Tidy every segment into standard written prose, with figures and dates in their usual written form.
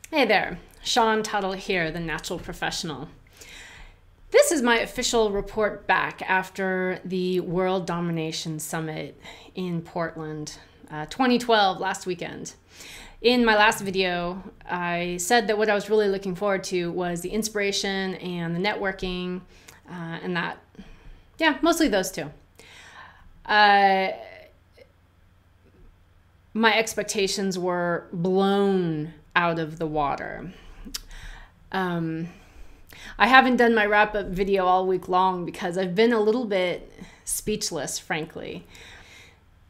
Hey there, Sean Tuttle here, the Natural Professional. This is my official report back after the World Domination Summit in Portland, 2012, last weekend. In my last video, I said that what I was really looking forward to was the inspiration and the networking, and that, yeah, mostly those two. My expectations were blown out of the water. I haven't done my wrap-up video all week long because I've been a little bit speechless, frankly.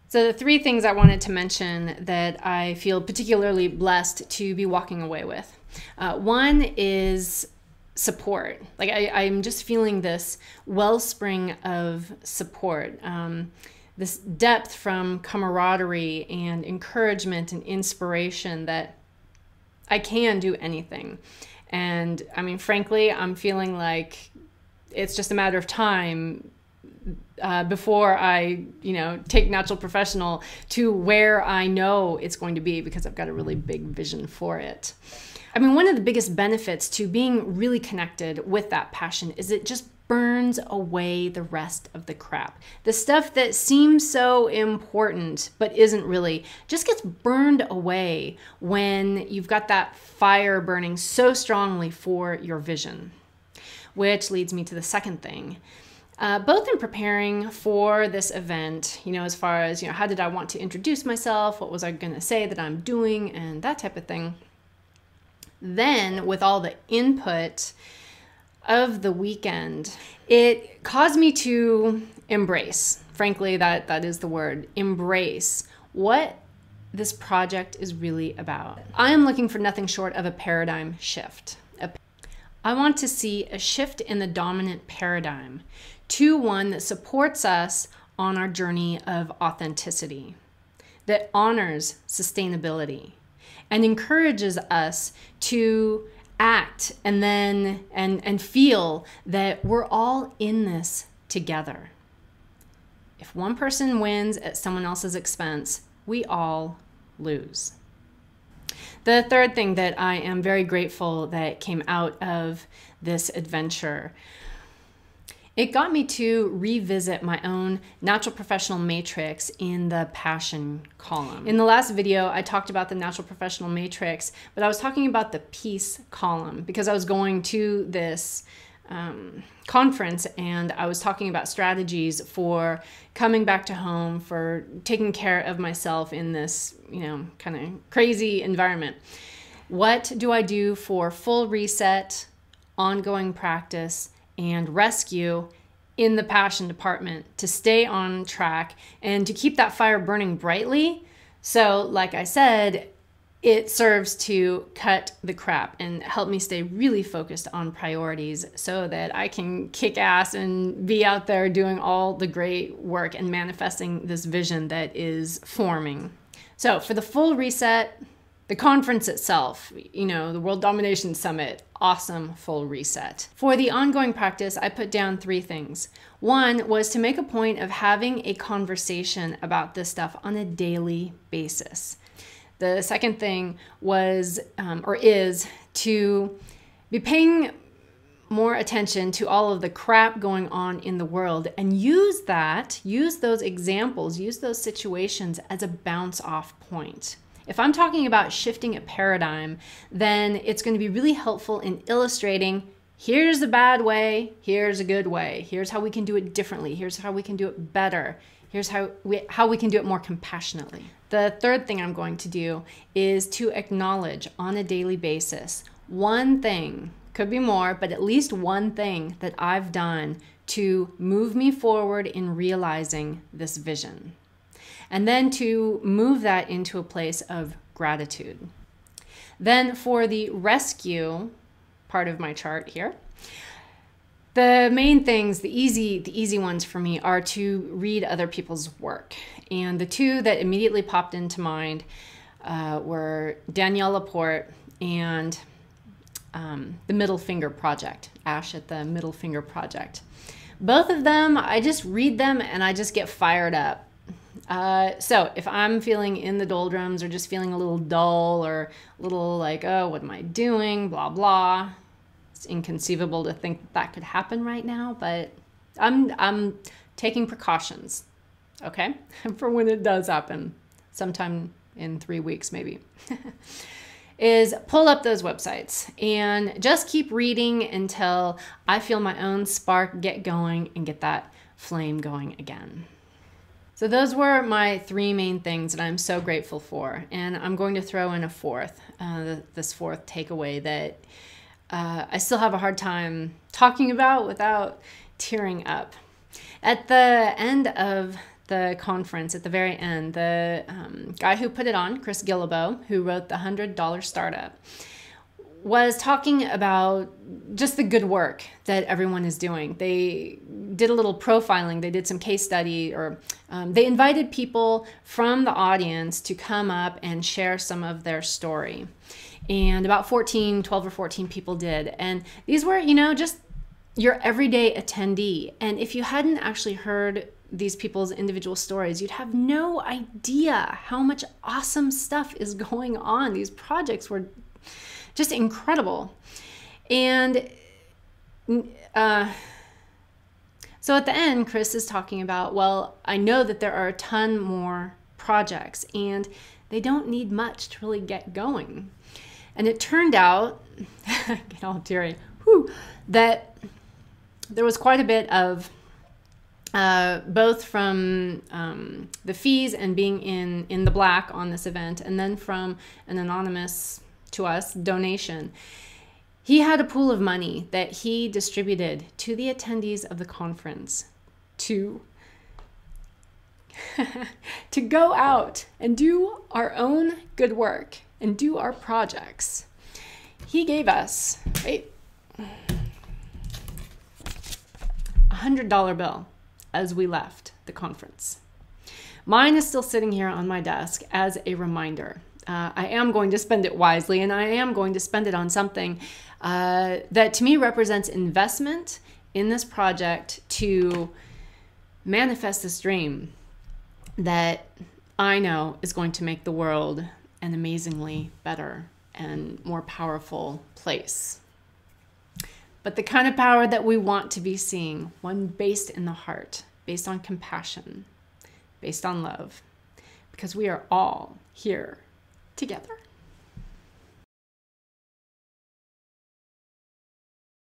So the three things I wanted to mention that I feel particularly blessed to be walking away with. One is support. Like I'm just feeling this wellspring of support. This depth from camaraderie and encouragement and inspiration that I can do anything. And I mean, frankly, I'm feeling like it's just a matter of time before I, take Natural Professional to where I know it's going to be, because I've got a really big vision for it. I mean, one of the biggest benefits to being really connected with that passion is it just burns away the rest of the crap. The stuff that seems so important but isn't really just gets burned away when you've got that fire burning so strongly for your vision. Which leads me to the second thing. Both in preparing for this event, as far as, how did I want to introduce myself? What was I going to say that I'm doing? And that type of thing. Then with all the input of the weekend, it caused me to embrace, frankly, that is the word, embrace what this project is really about. I am looking for nothing short of a paradigm shift. I want to see a shift in the dominant paradigm to one that supports us on our journey of authenticity, that honors sustainability, and encourages us to act and feel that we're all in this together. If one person wins at someone else's expense, we all lose. The third thing that I am very grateful that came out of this adventure, it got me to revisit my own Natural Professional Matrix in the Passion column. In the last video, I talked about the Natural Professional Matrix, but I was talking about the Peace column because I was going to this conference and I was talking about strategies for coming back to home, for taking care of myself in this, kind of crazy environment. What do I do for full reset, ongoing practice, and rescue in the passion department to stay on track and to keep that fire burning brightly? So like I said, it serves to cut the crap and help me stay really focused on priorities so that I can kick ass and be out there doing all the great work and manifesting this vision that is forming. So for the full reset, the conference itself, the World Domination Summit, awesome full reset. For the ongoing practice, I put down three things. One was to make a point of having a conversation about this stuff on a daily basis. The second thing was, is to be paying more attention to all of the crap going on in the world and use those examples, use those situations as a bounce off point. If I'm talking about shifting a paradigm, then it's going to be really helpful in illustrating, here's a bad way, here's a good way, here's how we can do it differently, here's how we can do it better, here's how we can do it more compassionately. The third thing I'm going to do is to acknowledge on a daily basis one thing, could be more, but at least one thing that I've done to move me forward in realizing this vision. And then to move that into a place of gratitude. Then for the rescue part of my chart here, the main things, the easy ones for me are to read other people's work. And the two that immediately popped into mind were Danielle Laporte and the Middle Finger Project, Ash at the Middle Finger Project. Both of them, I just read them and I just get fired up. So if I'm feeling in the doldrums or just feeling a little dull or a little like, oh, what am I doing? Blah, blah. It's inconceivable to think that could happen right now, but I'm taking precautions, okay? For when it does happen, sometime in 3 weeks maybe. Is pull up those websites and just keep reading until I feel my own spark get going and get that flame going again. So those were my 3 main things that I'm so grateful for. And I'm going to throw in a fourth, this fourth takeaway that I still have a hard time talking about without tearing up. At the end of the conference, at the very end, the guy who put it on, Chris Guillebeau, who wrote the $100 Startup, was talking about just the good work that everyone is doing. They did a little profiling. They did some case study, or they invited people from the audience to come up and share some of their story. And about 12 or 14 people did. And these were, just your everyday attendee. And if you hadn't actually heard these people's individual stories, you'd have no idea how much awesome stuff is going on. These projects were just incredible. And so at the end, Chris is talking about, well, I know that there are a ton more projects and they don't need much to really get going. And it turned out, get all teary, that there was quite a bit of both from the fees and being in the black on this event, and then from an anonymous, to us, donation. He had a pool of money that he distributed to the attendees of the conference to go out and do our own good work and do our projects. He gave us a $100 bill as we left the conference. Mine is still sitting here on my desk as a reminder. I am going to spend it wisely, and I am going to spend it on something that to me represents investment in this project to manifest this dream that I know is going to make the world an amazingly better and more powerful place. But the kind of power that we want to be seeing, one based in the heart, based on compassion, based on love, because we are all here together.